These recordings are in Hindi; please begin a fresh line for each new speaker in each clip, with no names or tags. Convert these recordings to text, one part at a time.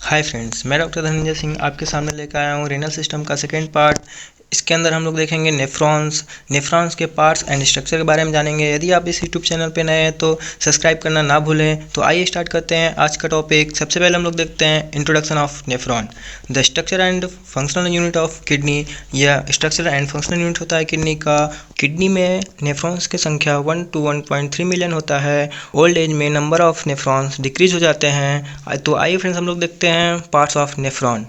हाय फ्रेंड्स, मैं डॉक्टर धनंजय सिंह आपके सामने लेकर आया हूँ रेनल सिस्टम का सेकेंड पार्ट। इसके अंदर हम लोग देखेंगे नेफ्रॉन्स के पार्ट्स एंड स्ट्रक्चर के बारे में जानेंगे। यदि आप इस यूट्यूब चैनल पे नए हैं तो सब्सक्राइब करना ना भूलें। तो आइए स्टार्ट करते हैं आज का टॉपिक। सबसे पहले हम लोग देखते हैं introduction of nephron, the structure and functional unit of kidney. यह स्ट्रक्चर एंड फंक्शनल यूनिट होता है किडनी का। किडनी में नेफ्रॉन्स की संख्या 1 to 1.3 मिलियन होता है। ओल्ड एज में नंबर ऑफ नेफ्रॉन्स डिक्रीज हो जाते हैं। तो आइए फ्रेंड्स हम लोग देखते हैं parts of nephron.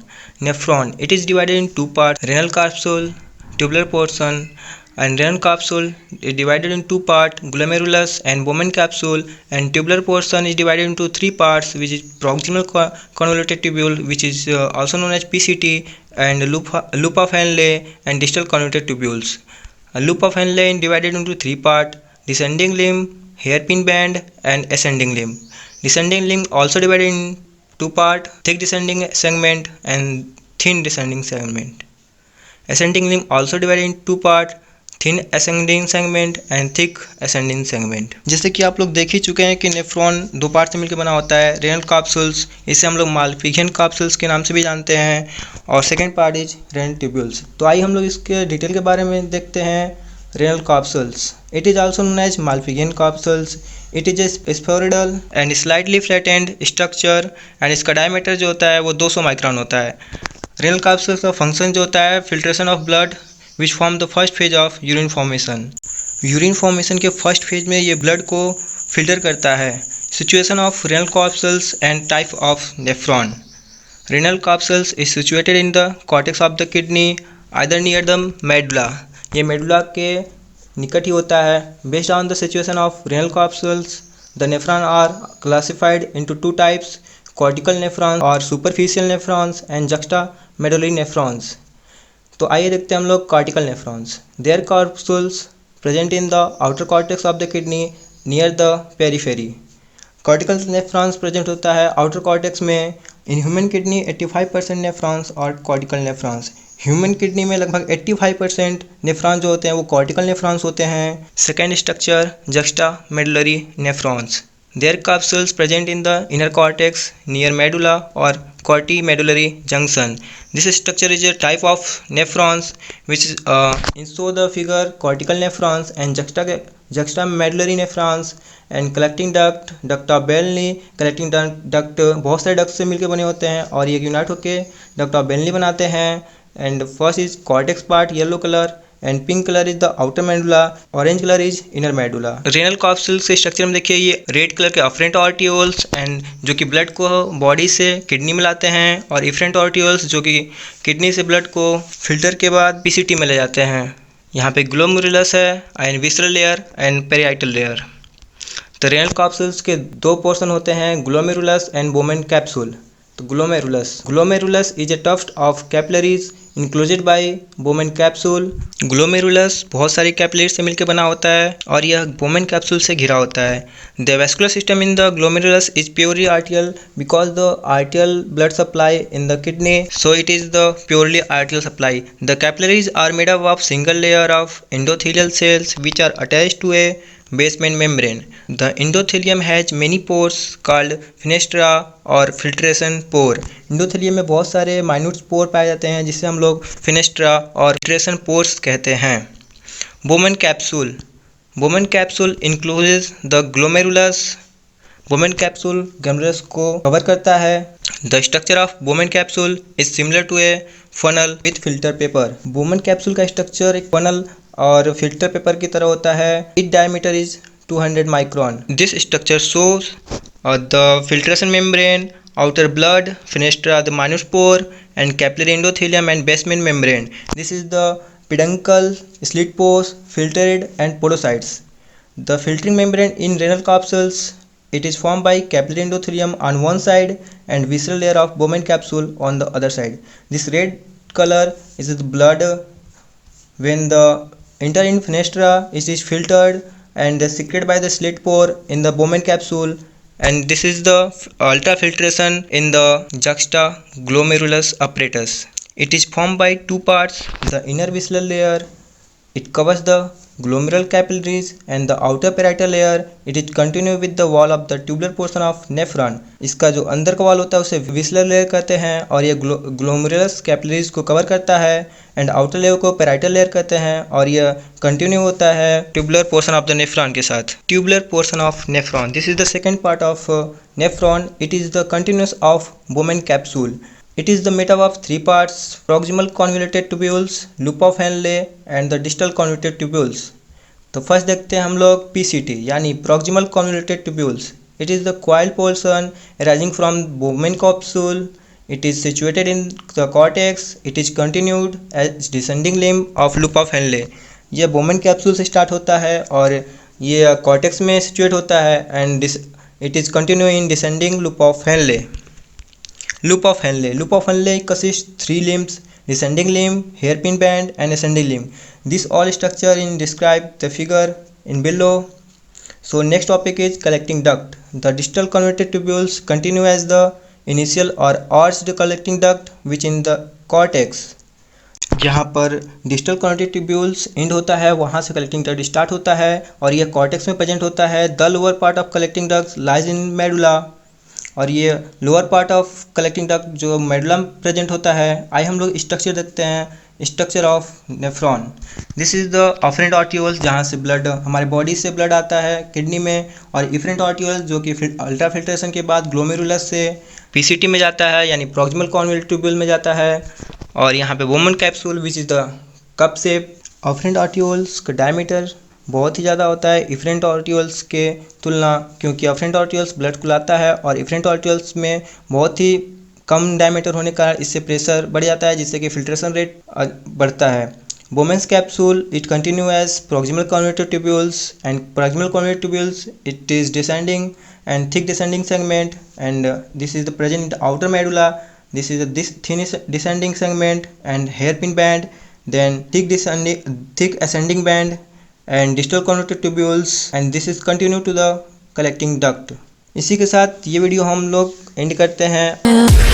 Nephron, it is divided in two parts: renal capsule, tubular portion. And renal capsule is divided in two parts: glomerulus and Bowman capsule. And tubular portion is divided into three parts, which is proximal convoluted tubule, which is also known as PCT, and loop of Henle and distal convoluted tubules. A loop of Henle is divided into three parts: descending limb, hairpin band, and ascending limb. Descending limb also divided in two part: thick descending segment and thin descending segment. Ascending limb also divided in two part: thin ascending segment and thick ascending segment. जैसे कि आप लोग देख ही चुके हैं कि नेफ्रॉन दो पार्ट से मिलकर बना होता है। रेनल कैप्सूल्स, इसे हम लोग मालपिघियन कैप्सूल्स के नाम से भी जानते हैं, और second part is renal tubules. तो आइए हम लोग इसके डिटेल के बारे में देखते हैं। Renal capsules, it is also known as Malpighian capsules. It is a spheroidal and slightly flattened structure, and इसका डायमीटर जो होता है वो 200 माइक्रोन होता है। रेनल कैप्सूल्स का फंक्शन जो होता है filtration of blood which form the first phase of urine formation. Urine formation के फर्स्ट फेज में ये ब्लड को फिल्टर करता है। Situation of renal capsules and type of nephron. Renal capsules is situated in the cortex of the kidney, either near the medulla. ये मेडुला के निकट ही होता है। Based on the situation of renal capsules, the nephron are classified into two types: cortical nephron और superficial nephrons and juxta medullary nephrons. तो आइए देखते हैं हम लोग cortical nephrons. Their capsules present in the outer cortex of the kidney near the periphery. Cortical nephrons present होता है आउटर कॉर्टेक्स में। इन ह्यूमन किडनी 85% नेफ्रॉन्स और कॉर्टिकल नेफ्रॉन्स। ह्यूमन किडनी में लगभग 85% नेफ्रॉन जो होते हैं वो कॉर्टिकल नेफ्रॉन्स होते हैं। Second structure juxta medullary nephrons. Their capsules present in the inner cortex near medulla और corti medullary junction. This structure is a type of nephrons which is in show the figure cortical nephrons and juxta medullary nephrons and collecting duct, duct of Bellini. collecting duct बहुत सारे duct से मिलकर बने होते हैं और ये यूनाइट होकर duct of Bellini बनाते हैं। And first is cortex part yellow colour, and pink colour is the outer medulla, orange colour is inner medulla. Renal capsules के स्ट्रक्चर में देखिए ये रेड कलर के अफरेंट आर्टियोल्स एंड जो कि ब्लड को बॉडी से किडनी में लाते हैं, और इफरेंट आर्टियोल्स जो कि किडनी से ब्लड को फिल्टर के बाद पीसीटी में ले जाते हैं। यहाँ पे ग्लोमेरुलस है and visceral layer and parietal layer. तो रेनल कैप्सूल्स के दो पोर्शन होते हैं, ग्लोमेरुलस एंड बोमेन कैप्सूल। तो glomerulus is a tuft of capillaries enclosed by Bowman capsule. Glomerulus बहुत सारी कैपिलरीज से मिलकर बना होता है और यह बोमेन कैप्सूल से घिरा होता है। The vascular system in the glomerulus is purely arterial because the arterial blood supply in the kidney, so it is the purely arterial supply. The capillaries are made up of single layer of endothelial cells which are attached to a basement membrane. The endothelium has many pores called fenestra और filtration pore. endothelium में बहुत सारे minute pore पाए जाते हैं जिसे हम लोग fenestra और filtration pores कहते हैं। Bowman capsule includes the glomerulus. Bowman capsule glomerulus को कवर करता है। The structure of Bowman capsule is similar to a funnel with filter paper. Bowman capsule का स्ट्रक्चर एक funnel और फिल्टर पेपर की तरह होता है। It diameter is 200 micron. This structure shows the filtration membrane, outer blood, fenestra, the minus pore and capillary endothelium and basement membrane. This is the peduncle, slit pores, filtered and podocytes. The filtering membrane in renal capsules, it is formed by capillary endothelium on one side and visceral layer of Bowman capsule on the other side. This red color is the blood. When the enter in fenestra, it is filtered and secreted by the slit pore in the Bowman capsule, and this is the ultrafiltration in the juxta glomerulus apparatus. It is formed by two parts: the inner visceral layer, it covers the glomerular capillaries and the outer parietal layer it is continue with the wall of the tubular portion of nephron। इसका जो अंदर का वॉल होता है उसे विस्लर लेयर कहते हैं और ये ग्लोमेरुलस कैपिलरीज को कवर करता है एंड आउटर लेयर को पैराइटल लेयर कहते हैं और यह कंटिन्यू होता है tubular portion of the nephron के साथ। Tubular portion of nephron, this is the second part of nephron. It is the continuous of Bowman capsule. It is the made up of three parts: proximal convoluted tubules, loop of Henle and the distal convoluted tubules। तो फर्स्ट देखते हैं हम लोग PCT यानी proximal convoluted tubules। It is the coiled portion arising from Bowman capsule। It is situated in the cortex। It is continued as descending limb of loop of Henle। यह बोमेन कैप्सूल से स्टार्ट होता है और ये कॉर्टेक्स में सिचुएट होता है and it is continue in descending loop of Henle. Loop of Henle. Loop of Henle consists three limbs: descending limb, hairpin band, and ascending limb. This all structure in described the figure in below. So next topic is collecting duct. The distal convoluted tubules continue as the initial or arched collecting duct which in the cortex। जहाँ पर डिस्टल कॉन्वेटेड ट्यूब्यूल्स एंड होता है वहाँ से कलेक्टिंग डक्ट स्टार्ट होता है और यह कॉर्टेक्स में प्रेजेंट होता है। The lower part of collecting duct lies in medulla और ये lower part of collecting duct जो मेडुला में प्रेजेंट होता है। आइए हम लोग स्ट्रक्चर देखते हैं। Structure of nephron, this is the afferent arterioles जहाँ से ब्लड हमारे बॉडी से ब्लड आता है किडनी में, और इफरेंट आर्टियोल्स जो कि अल्ट्रा फिल्ट्रेशन के बाद ग्लोमेरुलस से पीसीटी में जाता है यानी प्रॉक्सिमल कॉन्वोल्यूटेड ट्यूब्यूल में जाता है। और यहाँ पे Bowman capsule which is the cup shape. Afferent arterioles का डायमीटर बहुत ही ज़्यादा होता है इफरेंट आर्टियोल्स के तुलना, क्योंकि अफरेंट आर्टियोल्स ब्लड को लाता है और इफरेंट आर्टियोल्स में बहुत ही कम डायमीटर होने का इससे प्रेशर बढ़ जाता है जिससे कि फिल्ट्रेशन रेट बढ़ता है। Bowman's capsule it continue as proximal convoluted tubules and proximal convoluted tubules it is descending and thick descending segment and this is the present in the outer medulla। This is this thin descending segment and hairpin band, then thick ascending band and distal convoluted tubules and this is continue to the collecting duct। इसी के साथ ये वीडियो हम लोग एंड करते हैं।